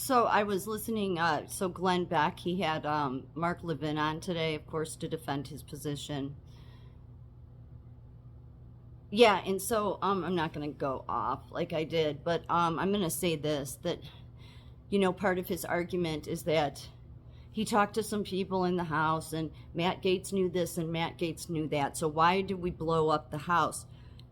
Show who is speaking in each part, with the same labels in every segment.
Speaker 1: So I was listening. So Glenn Beck, he had Mark Levin on today, of course, to defend his position. Yeah, and so I'm not going to go off like I did, but I'm going to say this that part of his argument is that he talked to some people in the House, and Matt Gaetz knew this and Matt Gaetz knew that. So why did we blow up the House?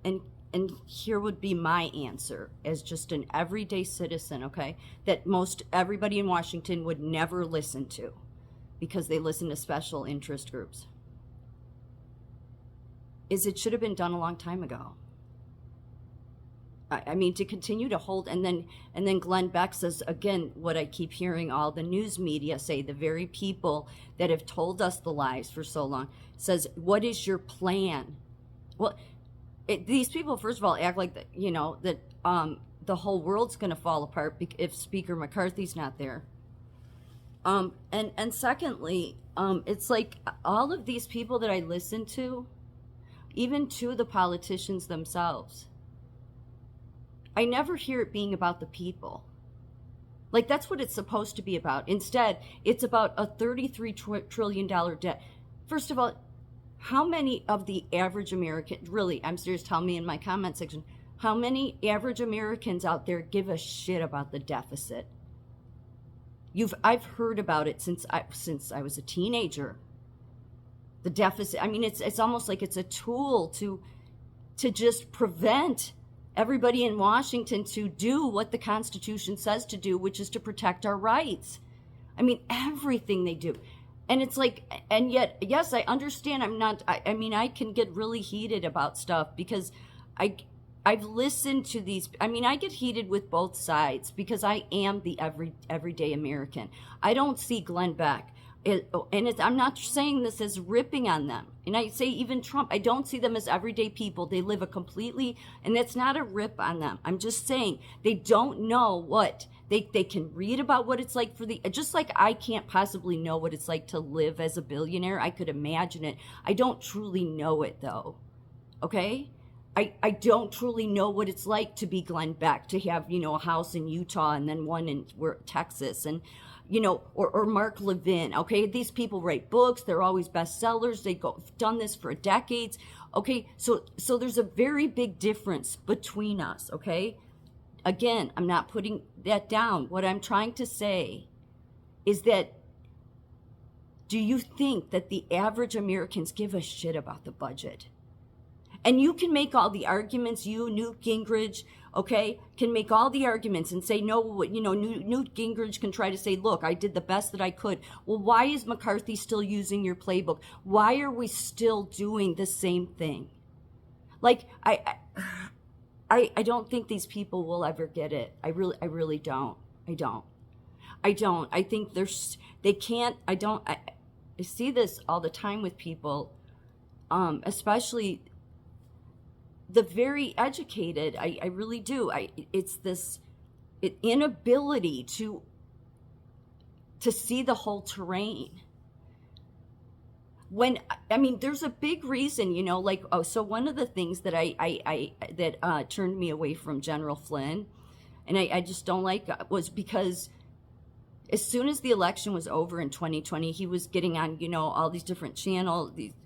Speaker 1: And and here would be my answer as just an everyday citizen, okay, that most everybody in Washington would never listen to because they listen to special interest groups. Is it should have been done a long time ago. I mean, to continue to hold, and then Glenn Beck says again what I keep hearing all the news media say, the very people that have told us the lies for so long, says, "What is your plan?" Well, these people, first of all, act like that, that the whole world's going to fall apart if Speaker McCarthy's not there. And secondly, it's like all of these people that I listen to, even to the politicians themselves, I never hear it being about the people. Like, that's what it's supposed to be about. Instead, it's about a $33 trillion debt. First of all, how many of the average American, really, I'm serious, tell me in my comment section, how many average Americans out there give a shit about the deficit? I've heard about it since I was a teenager. The deficit, I mean, it's almost like it's a tool to just prevent everybody in Washington to do what the Constitution says to do, which is to protect our rights. I mean, everything they do. And it's like, and yet, yes, I understand. I mean, I can get really heated about stuff because I've listened to these. I mean, I get heated with both sides because I am the everyday American. I don't see Glenn Beck. I'm not saying this as ripping on them. And I say even Trump, I don't see them as everyday people. They live a completely, and that's not a rip on them. I'm just saying they don't know what, they can read about what it's like just like I can't possibly know what it's like to live as a billionaire. I could imagine it. I don't truly know it though. Okay? I don't truly know what it's like to be Glenn Beck, to have, a house in Utah and then one in Texas, and or Mark Levin. Okay, these people write books, they're always bestsellers, done this for decades. Okay, so there's a very big difference between us. Okay, again, I'm not putting that down. What I'm trying to say is that, do you think that the average Americans give a shit about the budget? And you can make all the arguments, Newt Gingrich, okay, can make all the arguments and say, no, Newt Gingrich can try to say, look, I did the best that I could. Well, why is McCarthy still using your playbook? Why are we still doing the same thing? Like, I don't think these people will ever get it. I really don't. I don't. I think they can't, I see this all the time with people, especially the very educated. I really do. It's this inability to see the whole terrain. There's a big reason, so one of the things that that turned me away from General Flynn, and I just don't like, was because as soon as the election was over in 2020, he was getting on, all these different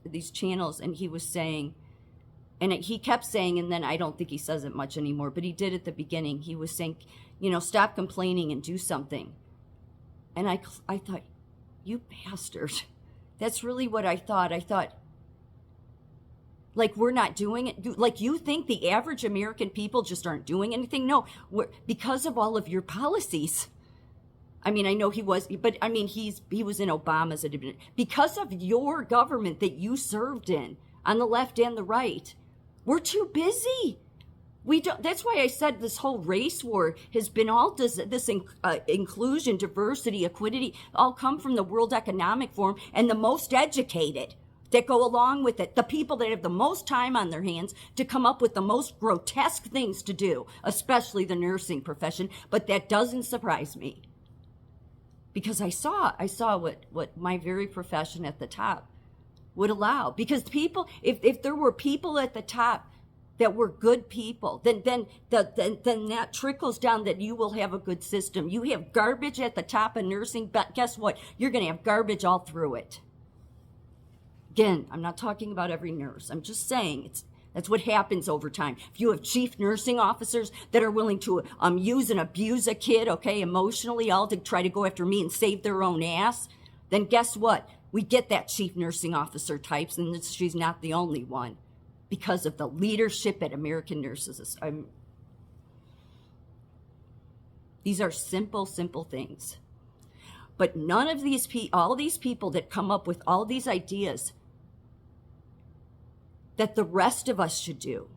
Speaker 1: these channels, and he was saying, and he kept saying, and then I don't think he says it much anymore, but he did at the beginning. He was saying, stop complaining and do something. And I thought, you bastard. That's really what I thought. I thought, like, we're not doing it. Like, you think the average American people just aren't doing anything? No, because of all of your policies. I mean, I know he was, but I mean, he was in Obama's administration. Because of your government that you served in, on the left and the right, we're too busy. We don't. That's why I said this whole race war has been all this inclusion, diversity, equity, all come from the World Economic Forum and the most educated that go along with it. The people that have the most time on their hands to come up with the most grotesque things to do, especially the nursing profession. But that doesn't surprise me, because I saw what my very profession at the top would allow. Because people, if there were people at the top that we're good people, then that trickles down that you will have a good system. You have garbage at the top of nursing, but guess what? You're going to have garbage all through it. Again, I'm not talking about every nurse. I'm just saying that's what happens over time. If you have chief nursing officers that are willing to use and abuse a kid, okay, emotionally, all to try to go after me and save their own ass, then guess what? We get that chief nursing officer types, and she's not the only one. Because of the leadership at American Nurses. These are simple things. But none of these all these people that come up with all these ideas that the rest of us should do,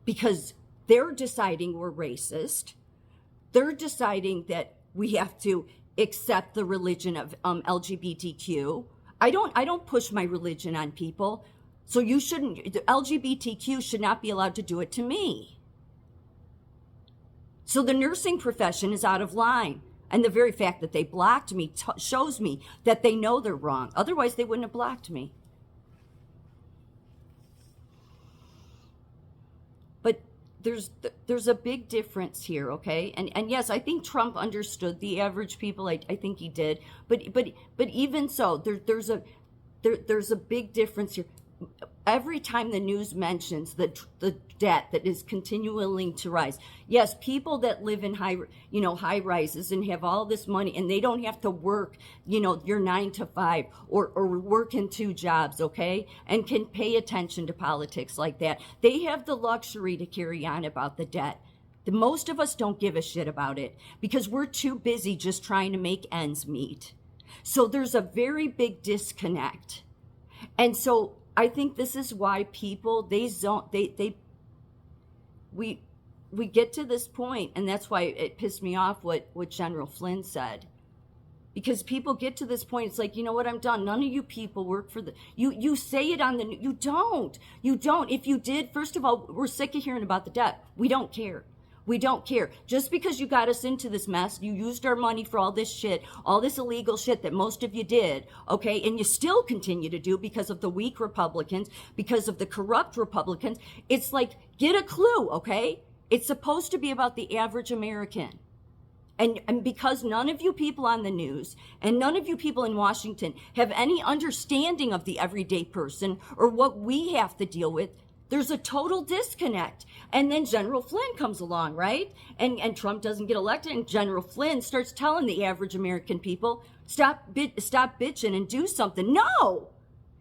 Speaker 1: because they're deciding we're racist. They're deciding that we have to accept the religion of LGBTQ. I don't push my religion on people. So you shouldn't, the LGBTQ should not be allowed to do it to me. So the nursing profession is out of line. And the very fact that they blocked me shows me that they know they're wrong. Otherwise, they wouldn't have blocked me. But there's a big difference here, okay? And yes, I think Trump understood the average people. I think he did. But even so, there's a big difference here. Every time the news mentions the debt that is continuing to rise, yes, people that live in high rises and have all this money and they don't have to work, your 9 to 5 or work in 2 jobs, okay, and can pay attention to politics like that. They have the luxury to carry on about the debt. Most of us don't give a shit about it because we're too busy just trying to make ends meet. So there's a very big disconnect, and so I think this is why people, we get to this point, and that's why it pissed me off what General Flynn said. Because people get to this point, it's like, you know what, I'm done. None of you people work for you say it on the news. You don't. If you did, first of all, we're sick of hearing about the debt. We don't care. We don't care. Just because you got us into this mess, you used our money for all this shit, all this illegal shit that most of you did, okay, and you still continue to do because of the weak Republicans, because of the corrupt Republicans. It's like, get a clue, okay? It's supposed to be about the average American. And because none of you people on the news and none of you people in Washington have any understanding of the everyday person or what we have to deal with, there's a total disconnect. And then General Flynn comes along, right? And Trump doesn't get elected, and General Flynn starts telling the average American people, stop bitching and do something. No!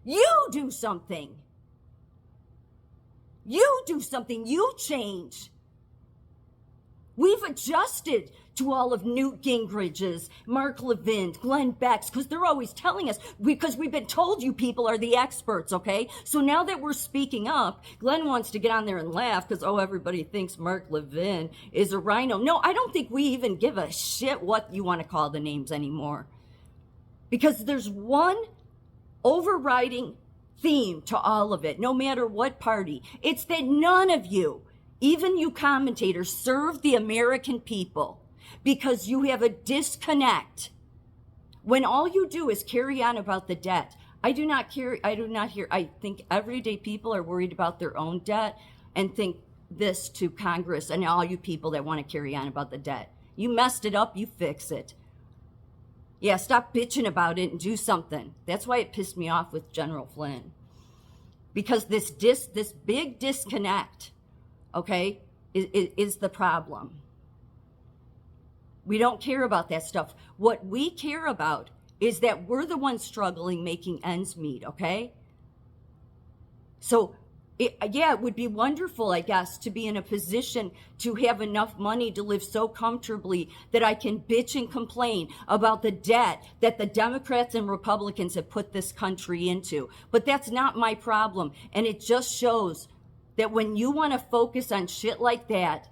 Speaker 1: You do something. You do something. You change. We've adjusted to all of Newt Gingrich's, Mark Levin, Glenn Beck's, because they're always telling us, because we've been told you people are the experts, okay? So now that we're speaking up, Glenn wants to get on there and laugh because, everybody thinks Mark Levin is a rhino. No, I don't think we even give a shit what you want to call the names anymore. Because there's one overriding theme to all of it, no matter what party. It's that none of you, even you commentators, serve the American people because you have a disconnect. When all you do is carry on about the debt, I think everyday people are worried about their own debt and think this to Congress and all you people that want to carry on about the debt. You messed it up, you fix it. Yeah, stop bitching about it and do something. That's why it pissed me off with General Flynn. Because this big disconnect, okay, is the problem. We don't care about that stuff. What we care about is that we're the ones struggling making ends meet, okay? So, it would be wonderful, I guess, to be in a position to have enough money to live so comfortably that I can bitch and complain about the debt that the Democrats and Republicans have put this country into. But that's not my problem. And it just shows that when you want to focus on shit like that,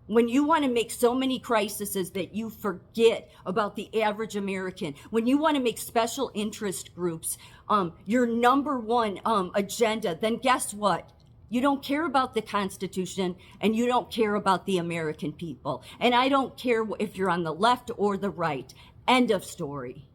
Speaker 1: when you want to make so many crises that you forget about the average American, when you want to make special interest groups your number one agenda, then guess what? You don't care about the Constitution and you don't care about the American people. And I don't care if you're on the left or the right. End of story.